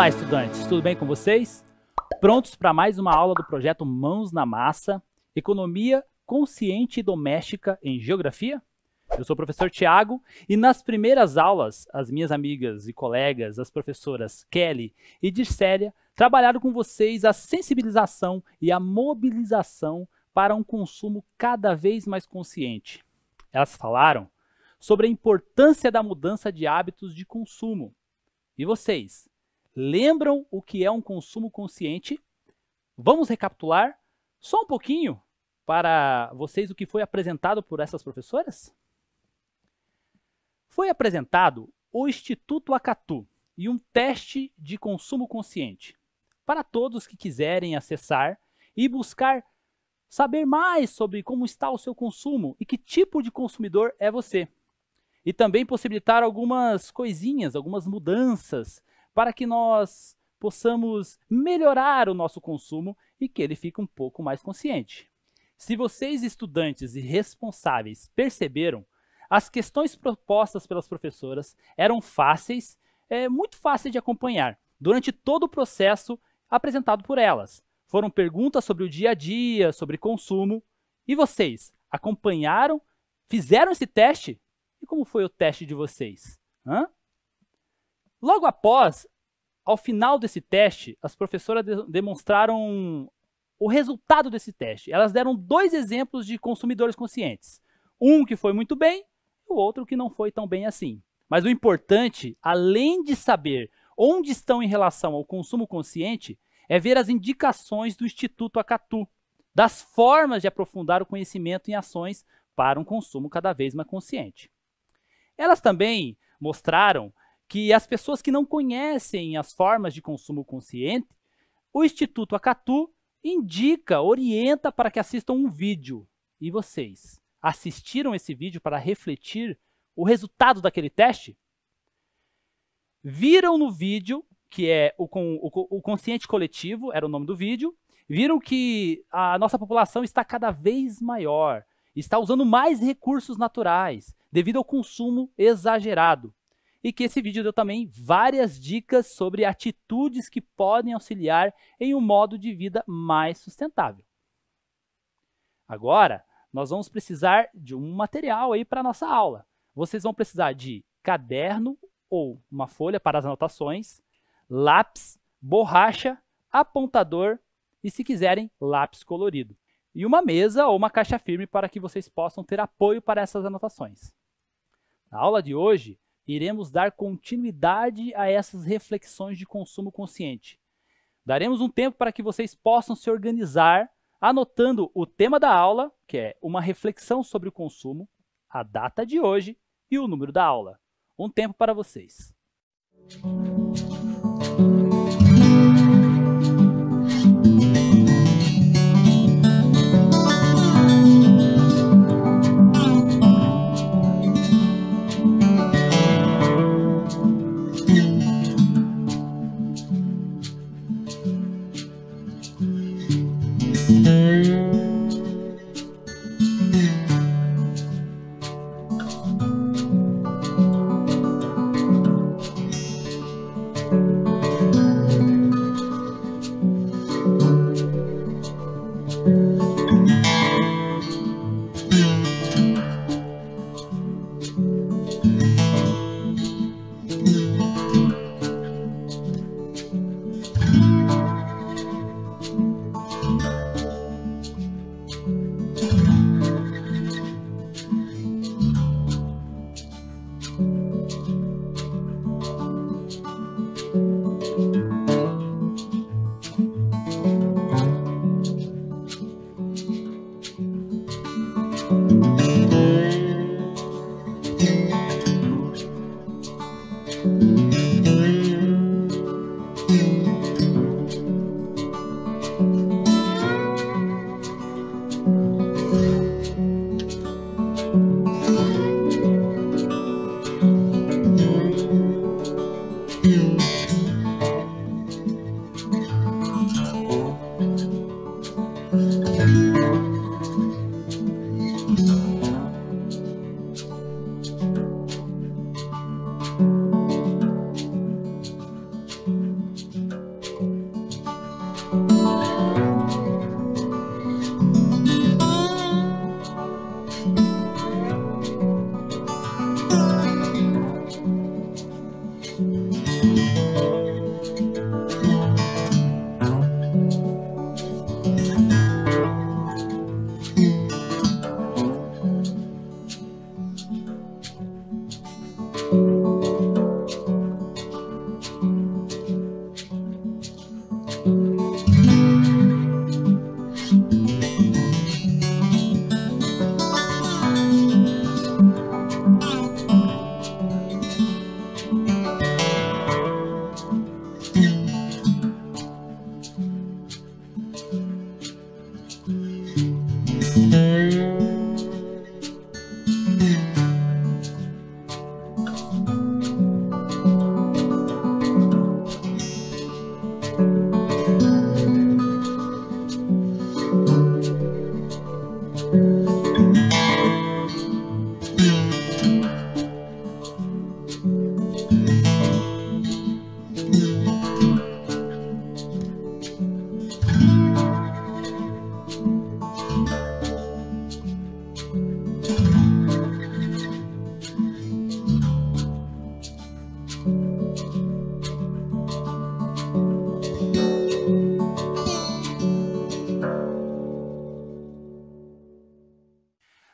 Olá, estudantes, tudo bem com vocês? Prontos para mais uma aula do projeto Mãos na Massa, Economia Consciente e Doméstica em Geografia? Eu sou o professor Tiago e nas primeiras aulas, as minhas amigas e colegas, as professoras Kelly e Dircélia, trabalharam com vocês a sensibilização e a mobilização para um consumo cada vez mais consciente. Elas falaram sobre a importância da mudança de hábitos de consumo. E vocês, lembram o que é um consumo consciente? Vamos recapitular só um pouquinho para vocês o que foi apresentado por essas professoras? Foi apresentado o Instituto Acatu e um teste de consumo consciente para todos que quiserem acessar e buscar saber mais sobre como está o seu consumo e que tipo de consumidor é você. E também possibilitar algumas coisinhas, algumas mudanças para que nós possamos melhorar o nosso consumo e que ele fique um pouco mais consciente. Se vocês, estudantes e responsáveis, perceberam, as questões propostas pelas professoras eram fáceis, muito fáceis de acompanhar, durante todo o processo apresentado por elas. Foram perguntas sobre o dia a dia, sobre consumo. E vocês acompanharam, fizeram esse teste? E como foi o teste de vocês? Logo após, ao final desse teste, as professoras demonstraram o resultado desse teste. Elas deram 2 exemplos de consumidores conscientes. Um que foi muito bem, e o outro que não foi tão bem assim. Mas o importante, além de saber onde estão em relação ao consumo consciente, é ver as indicações do Instituto Acatu, das formas de aprofundar o conhecimento em ações para um consumo cada vez mais consciente. Elas também mostraram que as pessoas que não conhecem as formas de consumo consciente, o Instituto Acatu indica, orienta para que assistam um vídeo. E vocês assistiram esse vídeo para refletir o resultado daquele teste? Viram no vídeo, que é o consciente coletivo, era o nome do vídeo, viram que a nossa população está cada vez maior, está usando mais recursos naturais, devido ao consumo exagerado. E que esse vídeo deu também várias dicas sobre atitudes que podem auxiliar em um modo de vida mais sustentável. Agora, nós vamos precisar de um material aí para a nossa aula. Vocês vão precisar de caderno ou uma folha para as anotações, lápis, borracha, apontador e, se quiserem, lápis colorido. E uma mesa ou uma caixa firme para que vocês possam ter apoio para essas anotações. Na aula de hoje, iremos dar continuidade a essas reflexões de consumo consciente. Daremos um tempo para que vocês possam se organizar, anotando o tema da aula, que é uma reflexão sobre o consumo, a data de hoje e o número da aula. Um tempo para vocês.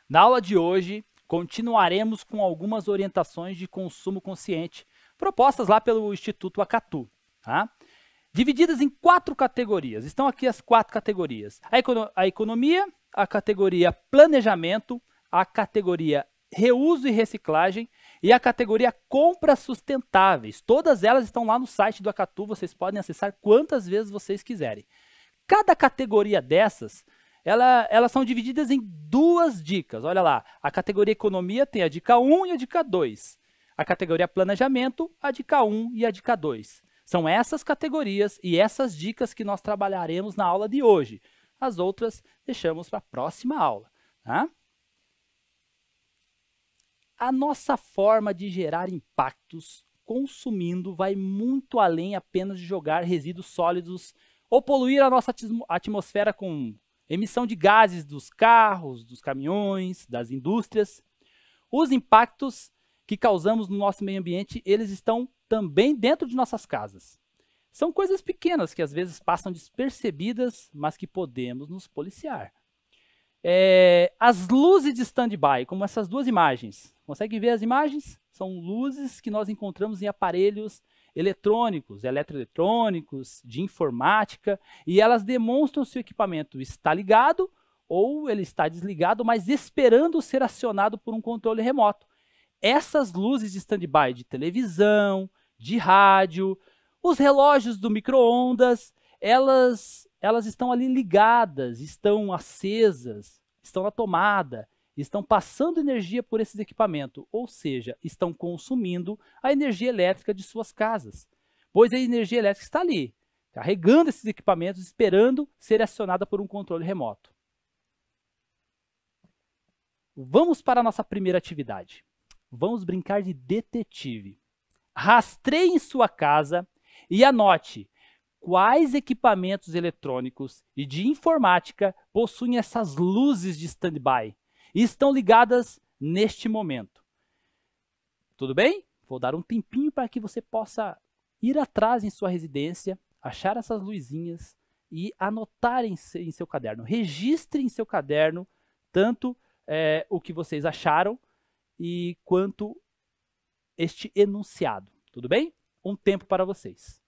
Na aula de hoje, continuaremos com algumas orientações de consumo consciente, propostas lá pelo Instituto Acatu, tá? Divididas em 4 categorias. Estão aqui as 4 categorias. A economia, a categoria planejamento, a categoria reuso e reciclagem e a categoria compras sustentáveis. Todas elas estão lá no site do Acatu, vocês podem acessar quantas vezes vocês quiserem. Cada categoria dessas, elas são divididas em 2 dicas. Olha lá, a categoria economia tem a dica 1 e a dica 2. A categoria planejamento, a dica 1 e a dica 2. São essas categorias e essas dicas que nós trabalharemos na aula de hoje. As outras deixamos para a próxima aula, tá? A nossa forma de gerar impactos consumindo vai muito além apenas de jogar resíduos sólidos ou poluir a nossa atmosfera com emissão de gases dos carros, dos caminhões, das indústrias. Os impactos que causamos no nosso meio ambiente, eles estão também dentro de nossas casas. São coisas pequenas que às vezes passam despercebidas, mas que podemos nos policiar. As luzes de stand-by, como essas 2 imagens. Consegue ver as imagens? São luzes que nós encontramos em aparelhos eletrônicos, eletroeletrônicos, de informática, e elas demonstram se o equipamento está ligado ou ele está desligado, mas esperando ser acionado por um controle remoto. Essas luzes de stand-by de televisão, de rádio, os relógios do micro-ondas, elas estão ali ligadas, estão acesas, estão na tomada, estão passando energia por esses equipamentos, ou seja, estão consumindo a energia elétrica de suas casas, pois a energia elétrica está ali, carregando esses equipamentos, esperando ser acionada por um controle remoto. Vamos para a nossa primeira atividade. Vamos brincar de detetive. Rastreie em sua casa e anote quais equipamentos eletrônicos e de informática possuem essas luzes de stand-by e estão ligadas neste momento. Tudo bem? Vou dar um tempinho para que você possa ir atrás em sua residência, achar essas luzinhas e anotar em seu caderno. Registre em seu caderno tanto o que vocês acharam e quanto este enunciado. Tudo bem? Um tempo para vocês.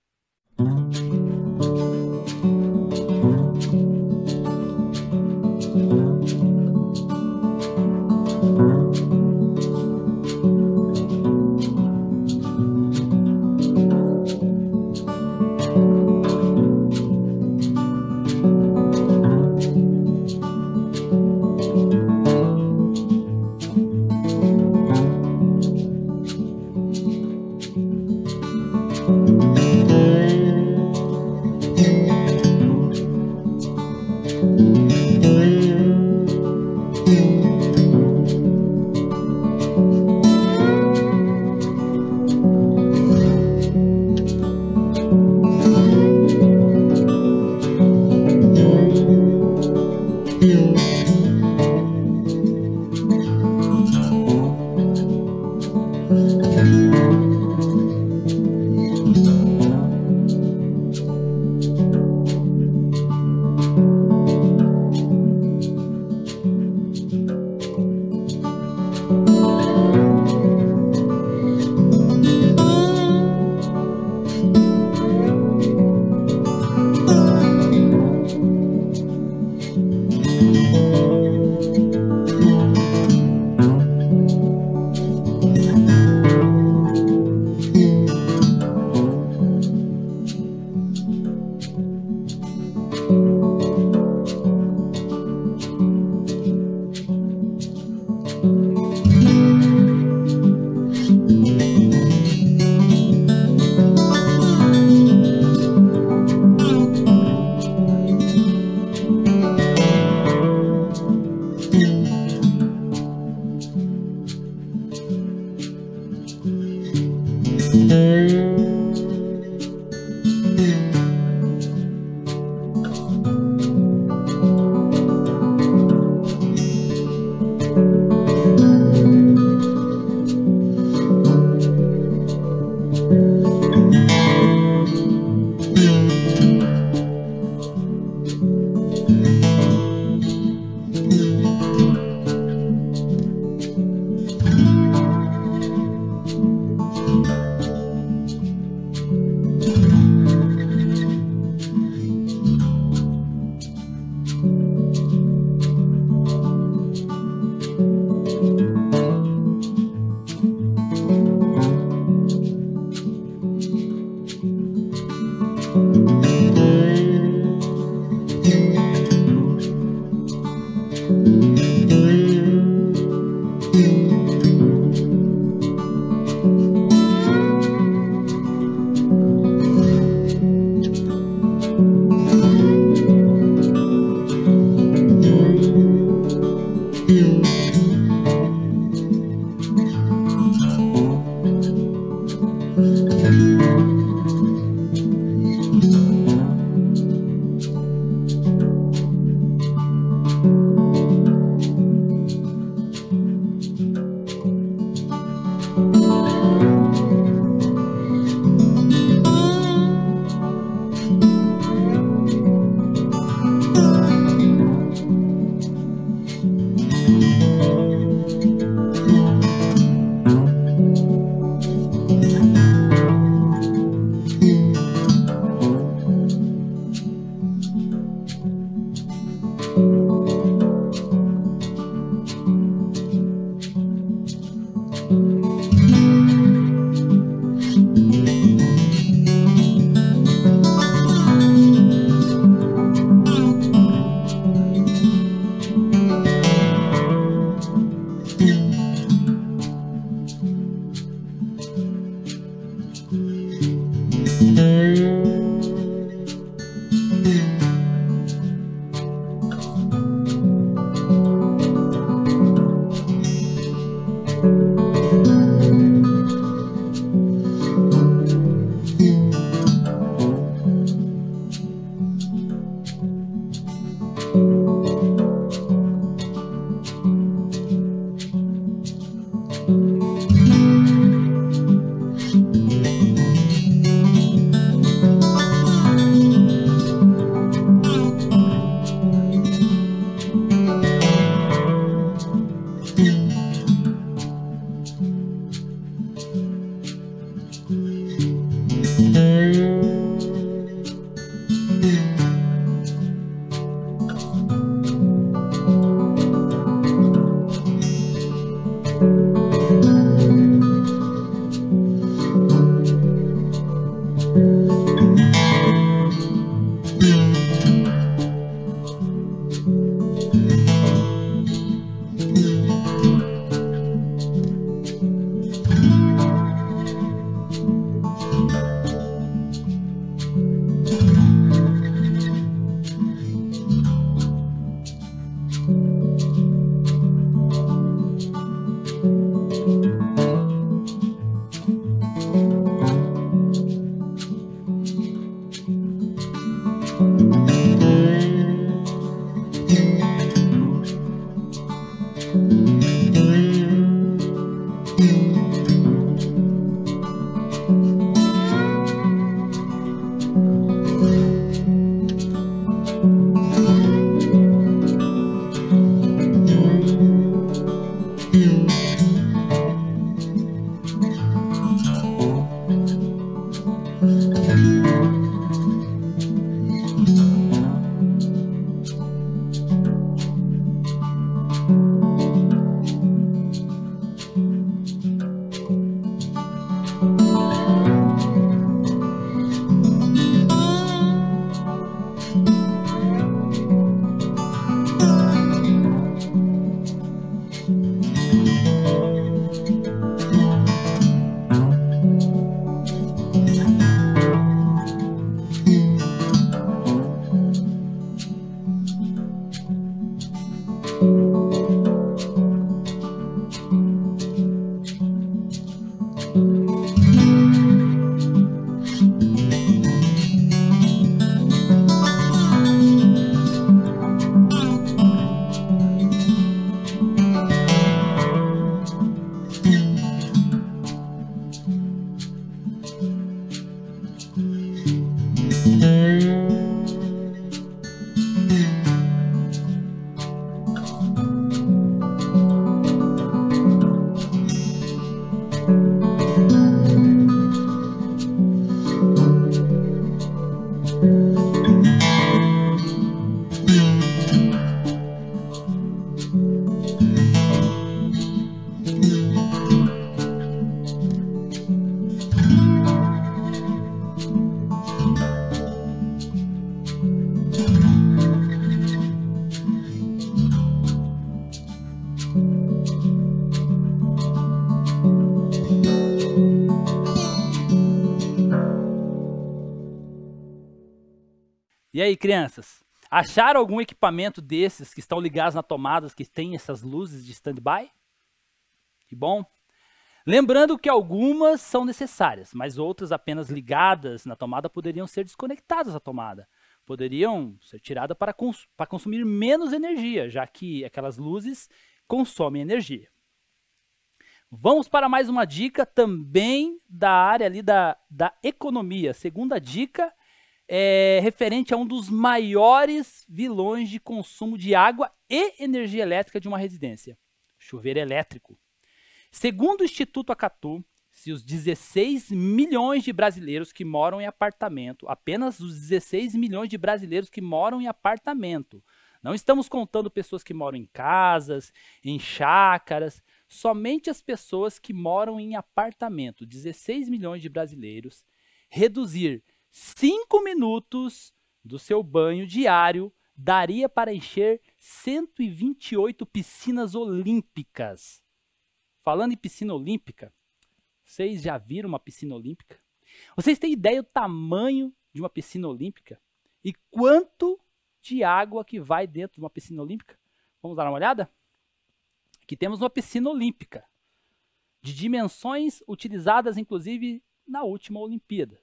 E aí, crianças? Acharam algum equipamento desses que estão ligados na tomada, que tem essas luzes de standby? Que bom. Lembrando que algumas são necessárias, mas outras apenas ligadas na tomada poderiam ser desconectadas da tomada. Poderiam ser tiradas para consumir menos energia, já que aquelas luzes consomem energia. Vamos para mais uma dica também da área ali da economia. Segunda dica é referente a um dos maiores vilões de consumo de água e energia elétrica de uma residência: chuveiro elétrico. Segundo o Instituto Acatu, se os 16 milhões de brasileiros que moram em apartamento, apenas os 16 milhões de brasileiros que moram em apartamento, não estamos contando pessoas que moram em casas, em chácaras, somente as pessoas que moram em apartamento, 16 milhões de brasileiros, reduzir 5 minutos do seu banho diário daria para encher 128 piscinas olímpicas. Falando em piscina olímpica, vocês já viram uma piscina olímpica? Vocês têm ideia do tamanho de uma piscina olímpica? E quanto de água que vai dentro de uma piscina olímpica? Vamos dar uma olhada? Aqui temos uma piscina olímpica, de dimensões utilizadas inclusive na última Olimpíada.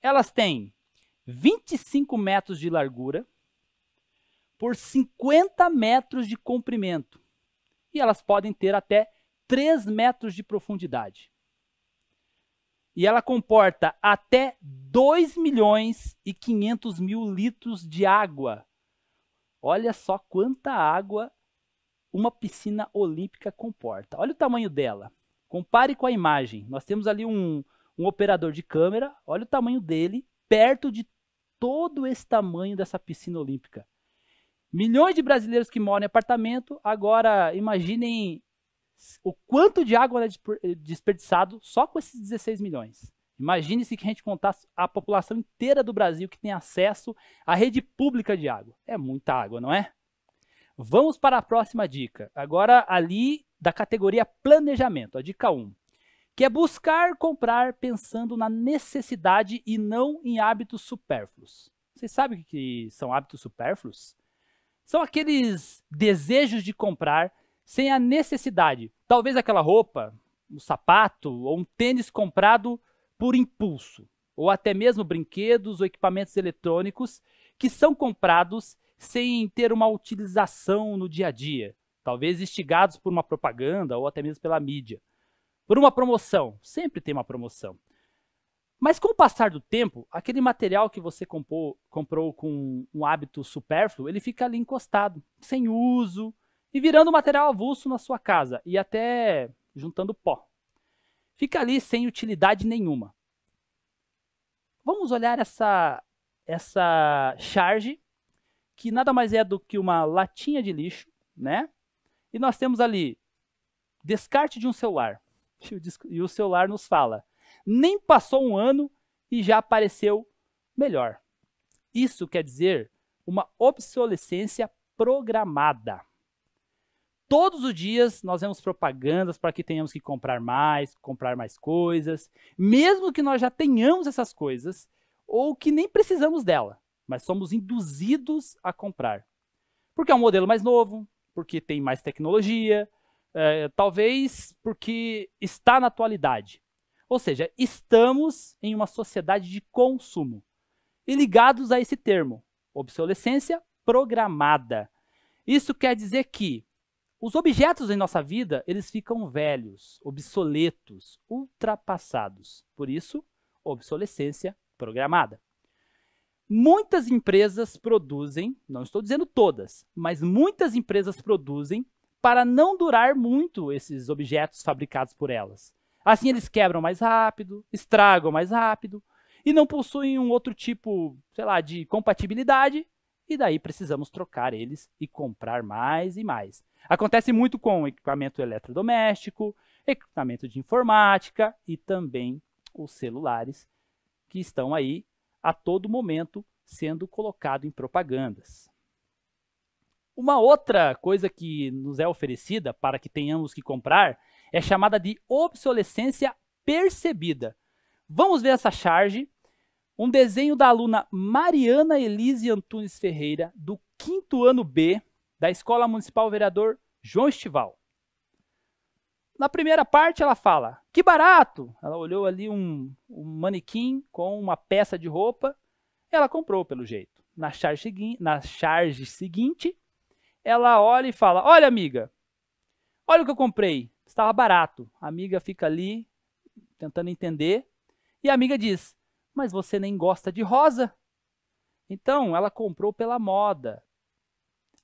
Elas têm 25 metros de largura por 50 metros de comprimento. E elas podem ter até 3 metros de profundidade. E ela comporta até 2.500.000 litros de água. Olha só quanta água uma piscina olímpica comporta. Olha o tamanho dela. Compare com a imagem. Nós temos ali um operador de câmera. Olha o tamanho dele, perto de todo esse tamanho dessa piscina olímpica. Milhões de brasileiros que moram em apartamento. Agora, imaginem o quanto de água é desperdiçado só com esses 16 milhões. Imagine-se que a gente contasse a população inteira do Brasil que tem acesso à rede pública de água. É muita água, não é? Vamos para a próxima dica. Agora, ali da categoria planejamento, a dica 1. Que é buscar comprar pensando na necessidade e não em hábitos supérfluos. Vocês sabem o que são hábitos supérfluos? São aqueles desejos de comprar sem a necessidade. Talvez aquela roupa, um sapato ou um tênis comprado por impulso. Ou até mesmo brinquedos ou equipamentos eletrônicos que são comprados sem ter uma utilização no dia a dia. Talvez instigados por uma propaganda ou até mesmo pela mídia. Por uma promoção. Sempre tem uma promoção. Mas com o passar do tempo, aquele material que você comprou com um hábito supérfluo, ele fica ali encostado, sem uso, e virando material avulso na sua casa, e até juntando pó. Fica ali sem utilidade nenhuma. Vamos olhar essa charge, que nada mais é do que uma latinha de lixo, né? E nós temos ali, descarte de um celular. E o celular nos fala: nem passou um ano e já apareceu melhor. Isso quer dizer uma obsolescência programada. Todos os dias nós vemos propagandas para que tenhamos que comprar mais coisas, mesmo que nós já tenhamos essas coisas ou que nem precisamos dela, mas somos induzidos a comprar. Porque é um modelo mais novo, porque tem mais tecnologia, talvez porque está na atualidade. Ou seja, estamos em uma sociedade de consumo. E ligados a esse termo, obsolescência programada. Isso quer dizer que os objetos em nossa vida, eles ficam velhos, obsoletos, ultrapassados. Por isso, obsolescência programada. Muitas empresas produzem, não estou dizendo todas, mas muitas empresas produzem para não durar muito esses objetos fabricados por elas. Assim eles quebram mais rápido, estragam mais rápido e não possuem um outro tipo, sei lá, de compatibilidade, e daí precisamos trocar eles e comprar mais e mais. Acontece muito com equipamento eletrodoméstico, equipamento de informática e também os celulares que estão aí a todo momento sendo colocado em propagandas. Uma outra coisa que nos é oferecida para que tenhamos que comprar é chamada de obsolescência percebida. Vamos ver essa charge. Um desenho da aluna Mariana Elise Antunes Ferreira, do 5º ano B, da Escola Municipal Vereador João Estival. Na primeira parte ela fala, que barato! Ela olhou ali um manequim com uma peça de roupa, ela comprou pelo jeito. Na charge seguinte, ela olha e fala, olha amiga, olha o que eu comprei, estava barato. A amiga fica ali tentando entender e a amiga diz, mas você nem gosta de rosa? Então ela comprou pela moda.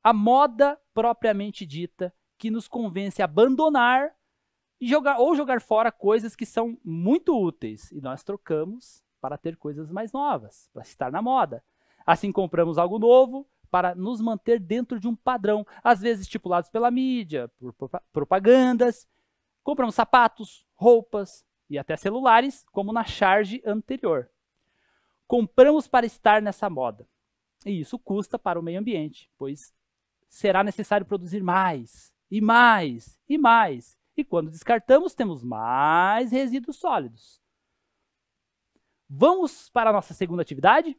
A moda propriamente dita que nos convence a abandonar e jogar fora coisas que são muito úteis. E nós trocamos para ter coisas mais novas, para estar na moda. Assim compramos algo novo para nos manter dentro de um padrão, às vezes estipulados pela mídia, por propagandas. Compramos sapatos, roupas e até celulares, como na charge anterior. Compramos para estar nessa moda. E isso custa para o meio ambiente, pois será necessário produzir mais, e mais, e mais. E quando descartamos, temos mais resíduos sólidos. Vamos para a nossa segunda atividade?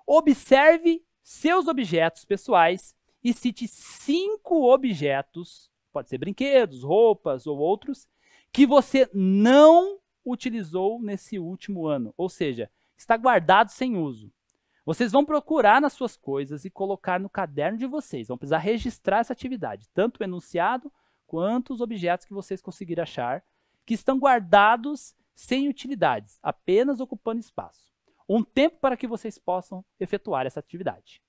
Observe seus objetos pessoais e cite 5 objetos, pode ser brinquedos, roupas ou outros, que você não utilizou nesse último ano, ou seja, está guardado sem uso. Vocês vão procurar nas suas coisas e colocar no caderno de vocês. Vão precisar registrar essa atividade, tanto o enunciado quanto os objetos que vocês conseguirem achar, que estão guardados sem utilidades, apenas ocupando espaço. Um tempo para que vocês possam efetuar essa atividade.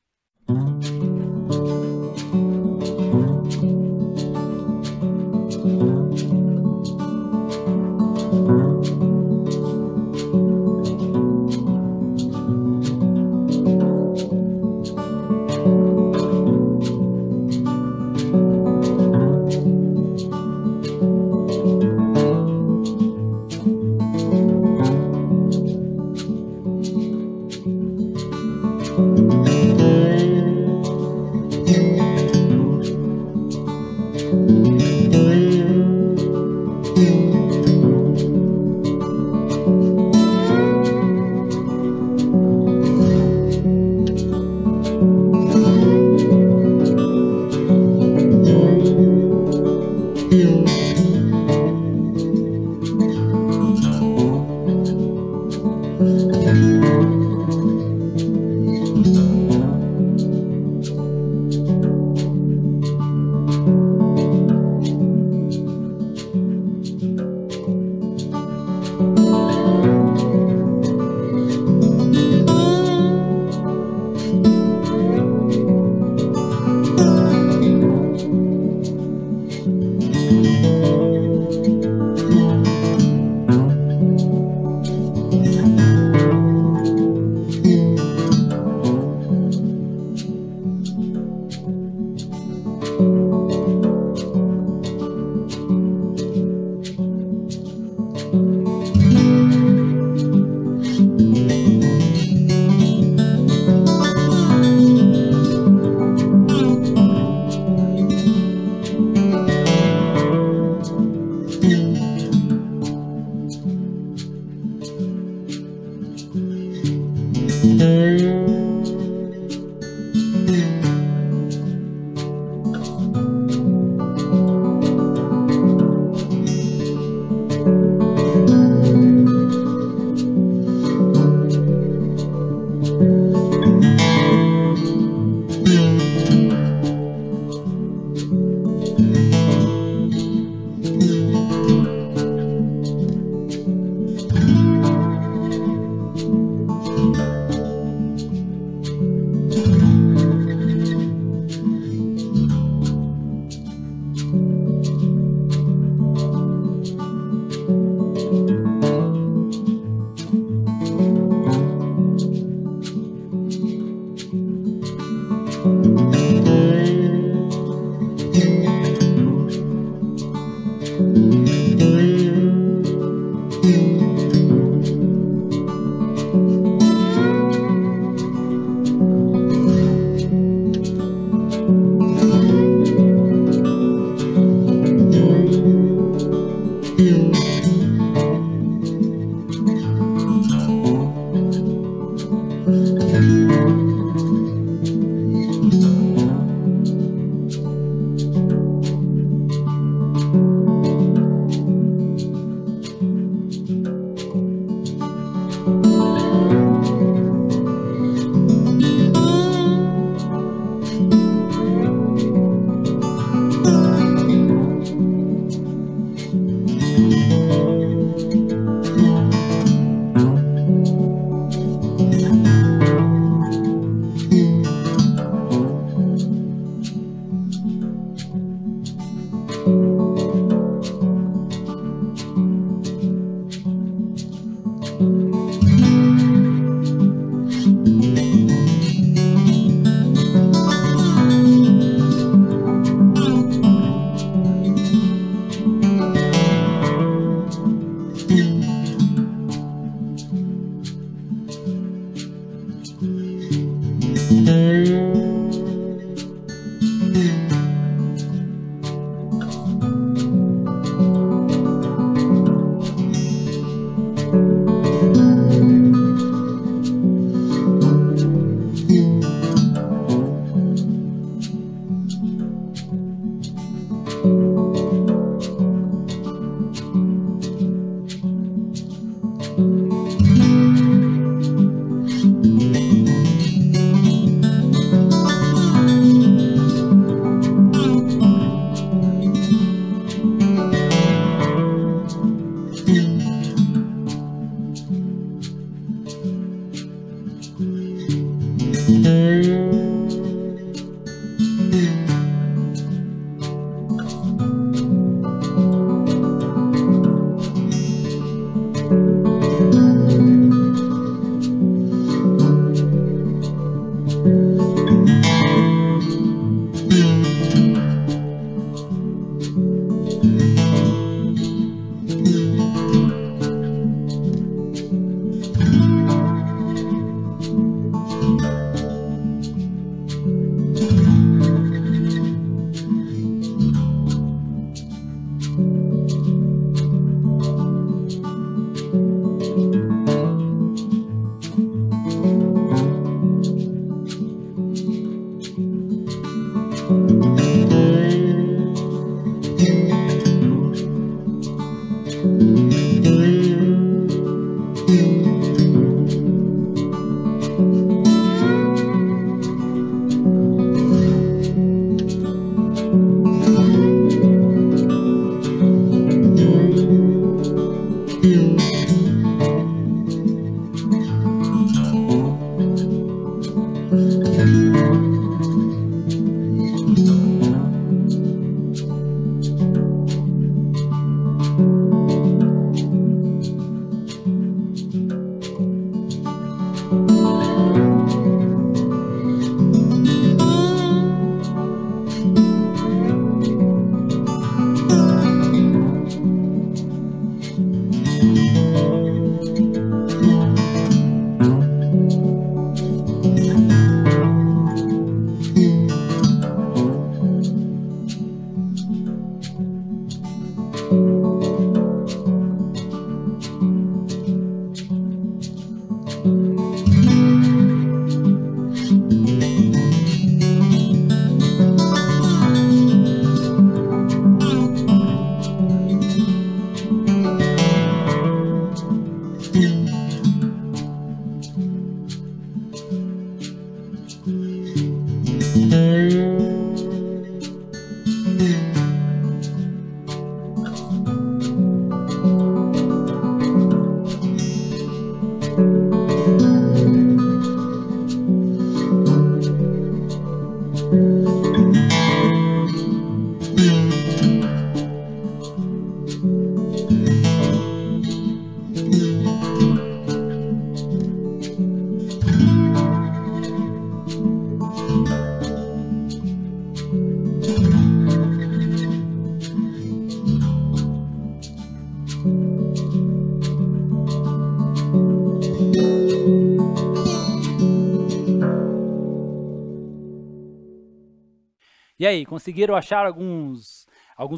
E aí, conseguiram achar alguns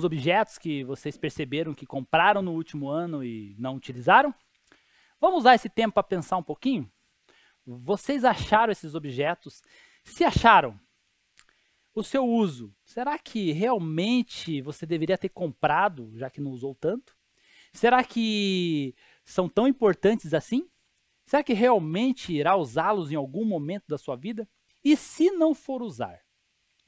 objetos que vocês perceberam que compraram no último ano e não utilizaram? Vamos usar esse tempo para pensar um pouquinho? Vocês acharam esses objetos? Se acharam, o seu uso, será que realmente você deveria ter comprado, já que não usou tanto? Será que são tão importantes assim? Será que realmente irá usá-los em algum momento da sua vida? E se não for usar,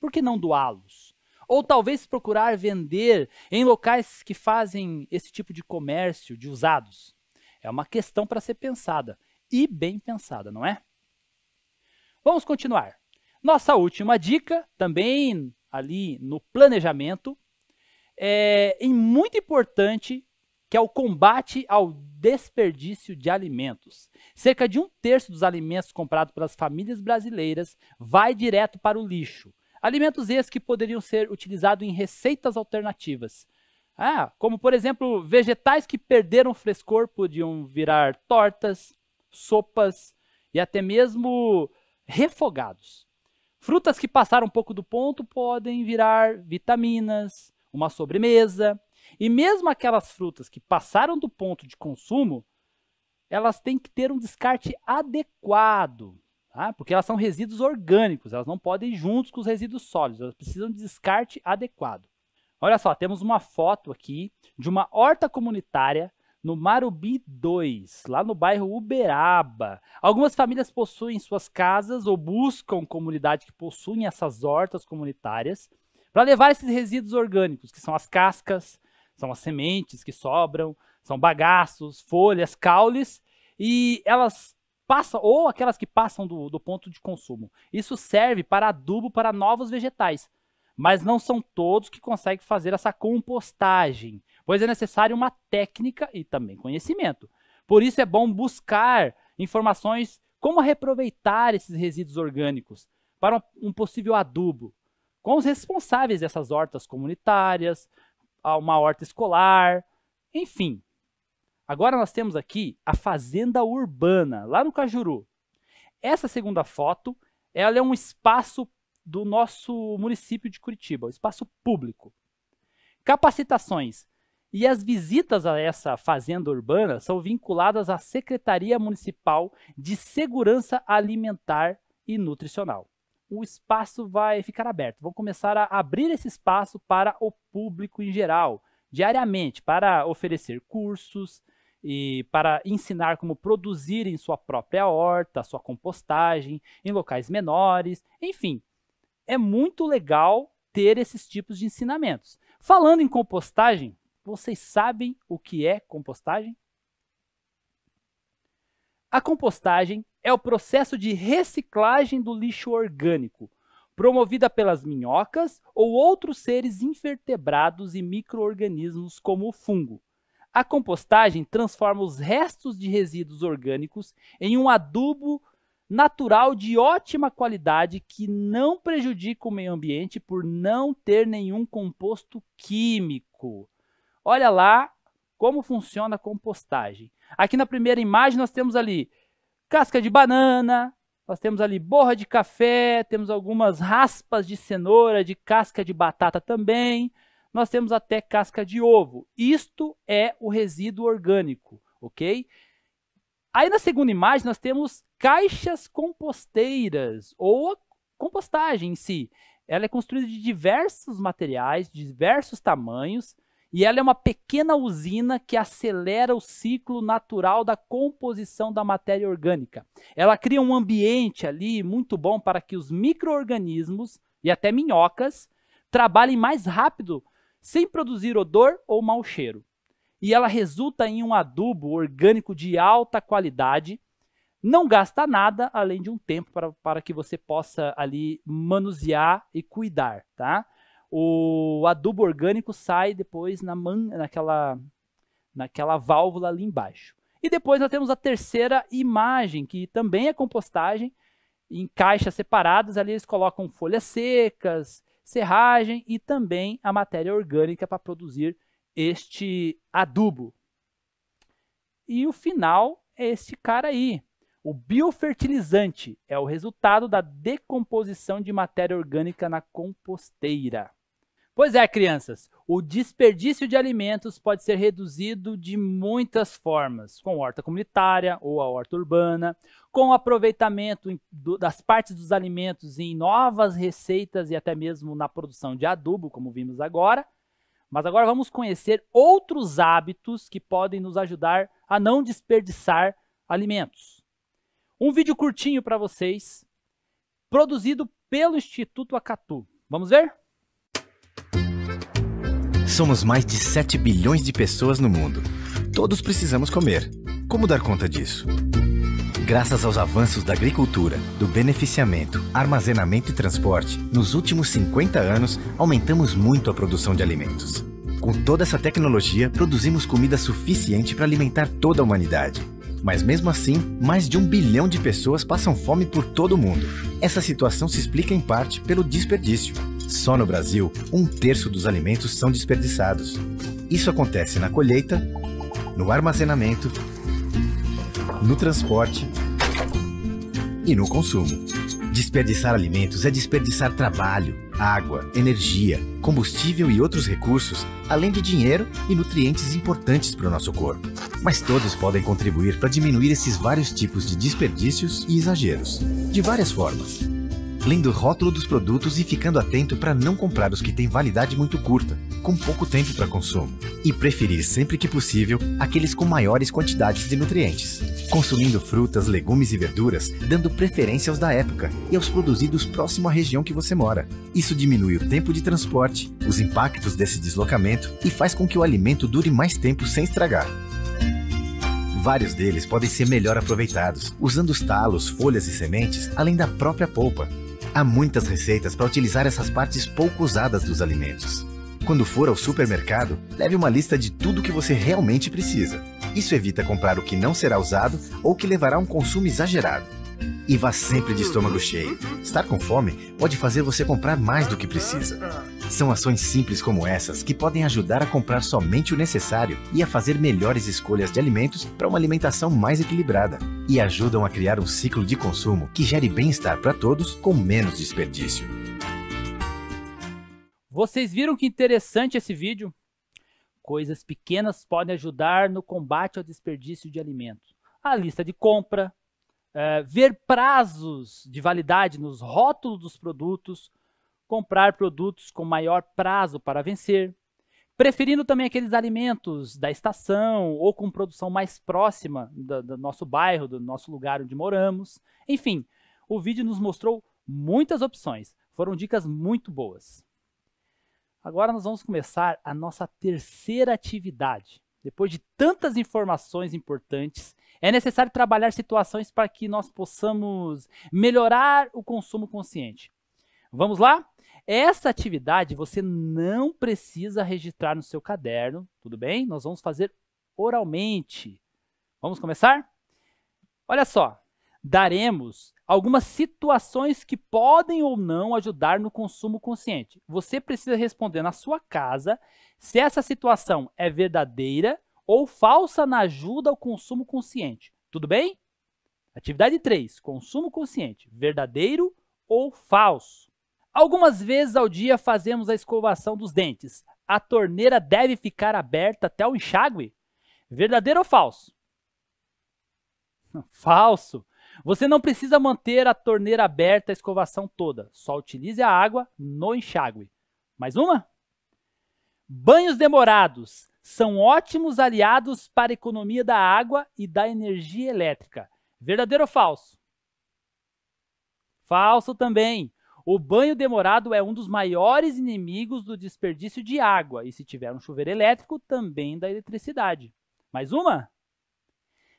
por que não doá-los? Ou talvez procurar vender em locais que fazem esse tipo de comércio de usados? É uma questão para ser pensada, e bem pensada, não é? Vamos continuar. Nossa última dica, também ali no planejamento, é muito importante, que é o combate ao desperdício de alimentos. Cerca de 1/3 dos alimentos comprados pelas famílias brasileiras vai direto para o lixo. Alimentos esses que poderiam ser utilizados em receitas alternativas. Como por exemplo, vegetais que perderam frescor podiam virar tortas, sopas e até mesmo refogados. Frutas que passaram um pouco do ponto podem virar vitaminas, uma sobremesa. E mesmo aquelas frutas que passaram do ponto de consumo, elas têm que ter um descarte adequado, tá? Porque elas são resíduos orgânicos, elas não podem ir juntos com os resíduos sólidos, elas precisam de descarte adequado. Olha só, temos uma foto aqui de uma horta comunitária no Marubi 2, lá no bairro Uberaba. Algumas famílias possuem suas casas ou buscam comunidades que possuem essas hortas comunitárias para levar esses resíduos orgânicos, que são as cascas, são as sementes que sobram, são bagaços, folhas, caules, e elas passam, ou aquelas que passam do ponto de consumo. Isso serve para adubo para novos vegetais, mas não são todos que conseguem fazer essa compostagem, pois é necessário uma técnica e também conhecimento. Por isso é bom buscar informações como reaproveitar esses resíduos orgânicos para um possível adubo, com os responsáveis dessas hortas comunitárias, uma horta escolar, enfim. Agora nós temos aqui a fazenda urbana, lá no Cajuru. Essa segunda foto, ela é um espaço do nosso município de Curitiba, um espaço público. Capacitações e as visitas a essa fazenda urbana são vinculadas à Secretaria Municipal de Segurança Alimentar e Nutricional. O espaço vai ficar aberto. Vão começar a abrir esse espaço para o público em geral, diariamente, para oferecer cursos e para ensinar como produzir em sua própria horta, sua compostagem, em locais menores, enfim. É muito legal ter esses tipos de ensinamentos. Falando em compostagem, vocês sabem o que é compostagem? A compostagem é o processo de reciclagem do lixo orgânico, promovida pelas minhocas ou outros seres invertebrados e micro-organismos como o fungo. A compostagem transforma os restos de resíduos orgânicos em um adubo natural de ótima qualidade que não prejudica o meio ambiente por não ter nenhum composto químico. Olha lá como funciona a compostagem. Aqui na primeira imagem nós temos ali casca de banana, nós temos ali borra de café, temos algumas raspas de cenoura, de casca de batata também, nós temos até casca de ovo. Isto é o resíduo orgânico, ok? Aí na segunda imagem nós temos caixas composteiras, ou a compostagem em si. Ela é construída de diversos materiais, de diversos tamanhos, e ela é uma pequena usina que acelera o ciclo natural da composição da matéria orgânica. Ela cria um ambiente ali muito bom para que os micro-organismos e até minhocas trabalhem mais rápido, sem produzir odor ou mau cheiro. E ela resulta em um adubo orgânico de alta qualidade, não gasta nada, além de um tempo para que você possa ali manusear e cuidar, tá? O adubo orgânico sai depois naquela válvula ali embaixo. E depois nós temos a terceira imagem, que também é compostagem, em caixas separadas. Ali eles colocam folhas secas, serragem e também a matéria orgânica para produzir este adubo. E o final é esse cara aí. O biofertilizante é o resultado da decomposição de matéria orgânica na composteira. Pois é, crianças, o desperdício de alimentos pode ser reduzido de muitas formas, com horta comunitária ou a horta urbana, com o aproveitamento das partes dos alimentos em novas receitas e até mesmo na produção de adubo, como vimos agora. Mas agora vamos conhecer outros hábitos que podem nos ajudar a não desperdiçar alimentos. Um vídeo curtinho para vocês, produzido pelo Instituto Acatu. Vamos ver? Somos mais de 7 bilhões de pessoas no mundo. Todos precisamos comer. Como dar conta disso? Graças aos avanços da agricultura, do beneficiamento, armazenamento e transporte, nos últimos 50 anos, aumentamos muito a produção de alimentos. Com toda essa tecnologia, produzimos comida suficiente para alimentar toda a humanidade. Mas mesmo assim, mais de 1 bilhão de pessoas passam fome por todo o mundo. Essa situação se explica em parte pelo desperdício. Só no Brasil, 1/3 dos alimentos são desperdiçados. Isso acontece na colheita, no armazenamento, no transporte e no consumo. Desperdiçar alimentos é desperdiçar trabalho, água, energia, combustível e outros recursos, além de dinheiro e nutrientes importantes para o nosso corpo. Mas todos podem contribuir para diminuir esses vários tipos de desperdícios e exageros, de várias formas. Lendo o rótulo dos produtos e ficando atento para não comprar os que têm validade muito curta, com pouco tempo para consumo. E preferir sempre que possível aqueles com maiores quantidades de nutrientes. Consumindo frutas, legumes e verduras, dando preferência aos da época e aos produzidos próximo à região que você mora. Isso diminui o tempo de transporte, os impactos desse deslocamento e faz com que o alimento dure mais tempo sem estragar. Vários deles podem ser melhor aproveitados, usando os talos, folhas e sementes, além da própria polpa. Há muitas receitas para utilizar essas partes pouco usadas dos alimentos. Quando for ao supermercado, leve uma lista de tudo que você realmente precisa. Isso evita comprar o que não será usado ou que levará a um consumo exagerado. E vá sempre de estômago cheio. Estar com fome pode fazer você comprar mais do que precisa. São ações simples como essas que podem ajudar a comprar somente o necessário e a fazer melhores escolhas de alimentos para uma alimentação mais equilibrada. E ajudam a criar um ciclo de consumo que gere bem-estar para todos com menos desperdício. Vocês viram que interessante esse vídeo? Coisas pequenas podem ajudar no combate ao desperdício de alimentos. A lista de compra, ver prazos de validade nos rótulos dos produtos, comprar produtos com maior prazo para vencer, preferindo também aqueles alimentos da estação ou com produção mais próxima do nosso bairro, do nosso lugar onde moramos. Enfim, o vídeo nos mostrou muitas opções. Foram dicas muito boas. Agora nós vamos começar a nossa terceira atividade. Depois de tantas informações importantes, é necessário trabalhar situações para que nós possamos melhorar o consumo consciente. Vamos lá? Essa atividade você não precisa registrar no seu caderno, tudo bem? Nós vamos fazer oralmente. Vamos começar? Olha só, daremos algumas situações que podem ou não ajudar no consumo consciente. Você precisa responder na sua casa se essa situação é verdadeira ou falsa na ajuda ao consumo consciente. Tudo bem? Atividade 3. Consumo consciente. Verdadeiro ou falso? Algumas vezes ao dia fazemos a escovação dos dentes. A torneira deve ficar aberta até o enxágue? Verdadeiro ou falso? Falso. Você não precisa manter a torneira aberta a escovação toda. Só utilize a água no enxágue. Mais uma? Banhos demorados são ótimos aliados para a economia da água e da energia elétrica. Verdadeiro ou falso? Falso também. O banho demorado é um dos maiores inimigos do desperdício de água e, se tiver um chuveiro elétrico, também da eletricidade. Mais uma?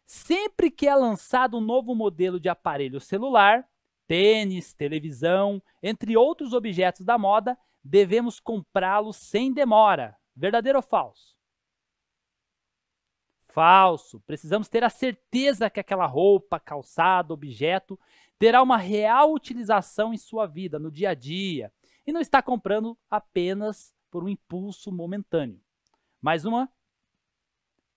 Sempre que é lançado um novo modelo de aparelho celular, tênis, televisão, entre outros objetos da moda, devemos comprá-los sem demora. Verdadeiro ou falso? Falso. Precisamos ter a certeza que aquela roupa, calçado, objeto terá uma real utilização em sua vida, no dia a dia, e não está comprando apenas por um impulso momentâneo. Mais uma.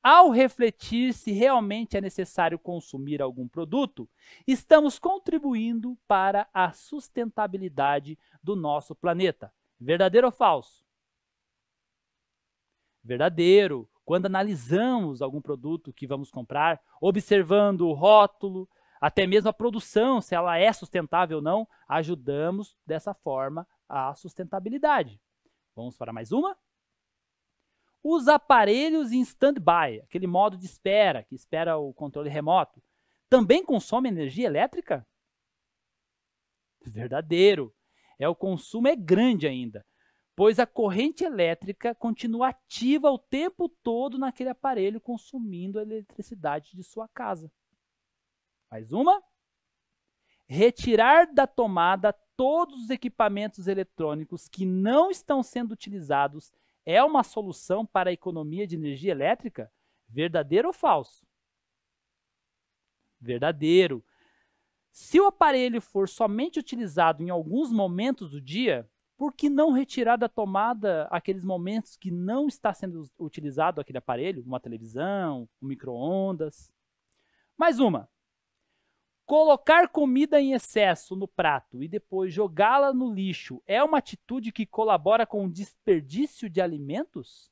Ao refletir se realmente é necessário consumir algum produto, estamos contribuindo para a sustentabilidade do nosso planeta. Verdadeiro ou falso? Verdadeiro. Quando analisamos algum produto que vamos comprar, observando o rótulo, até mesmo a produção, se ela é sustentável ou não, ajudamos dessa forma a sustentabilidade. Vamos para mais uma? Os aparelhos em stand-by, aquele modo de espera, que espera o controle remoto, também consomem energia elétrica? Verdadeiro. O consumo é grande ainda. pois a corrente elétrica continua ativa o tempo todo naquele aparelho, consumindo a eletricidade de sua casa. Mais uma. Retirar da tomada todos os equipamentos eletrônicos que não estão sendo utilizados é uma solução para a economia de energia elétrica? Verdadeiro ou falso? Verdadeiro. Se o aparelho for somente utilizado em alguns momentos do dia, por que não retirar da tomada aqueles momentos que não está sendo utilizado aquele aparelho, uma televisão, um micro-ondas? Mais uma. Colocar comida em excesso no prato e depois jogá-la no lixo é uma atitude que colabora com o desperdício de alimentos?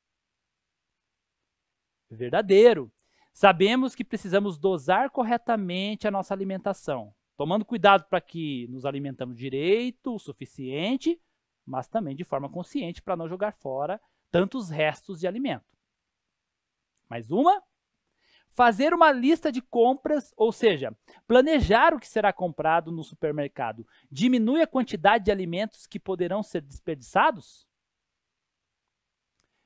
Verdadeiro. Sabemos que precisamos dosar corretamente a nossa alimentação, tomando cuidado para que nos alimentamos direito, o suficiente, mas também de forma consciente para não jogar fora tantos restos de alimento. Mais uma. Fazer uma lista de compras, ou seja, planejar o que será comprado no supermercado, diminui a quantidade de alimentos que poderão ser desperdiçados?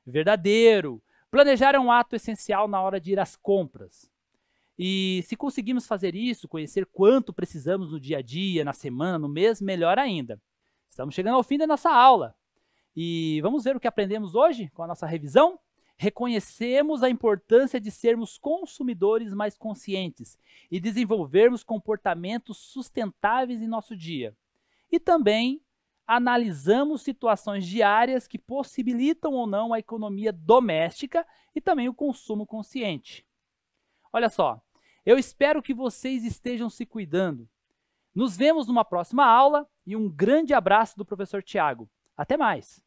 Verdadeiro. Planejar é um ato essencial na hora de ir às compras. E se conseguimos fazer isso, conhecer quanto precisamos no dia a dia, na semana, no mês, melhor ainda. Estamos chegando ao fim da nossa aula. E vamos ver o que aprendemos hoje com a nossa revisão? Reconhecemos a importância de sermos consumidores mais conscientes e desenvolvermos comportamentos sustentáveis em nosso dia. E também analisamos situações diárias que possibilitam ou não a economia doméstica e também o consumo consciente. Olha só, eu espero que vocês estejam se cuidando. Nos vemos numa próxima aula e um grande abraço do professor Tiago. Até mais!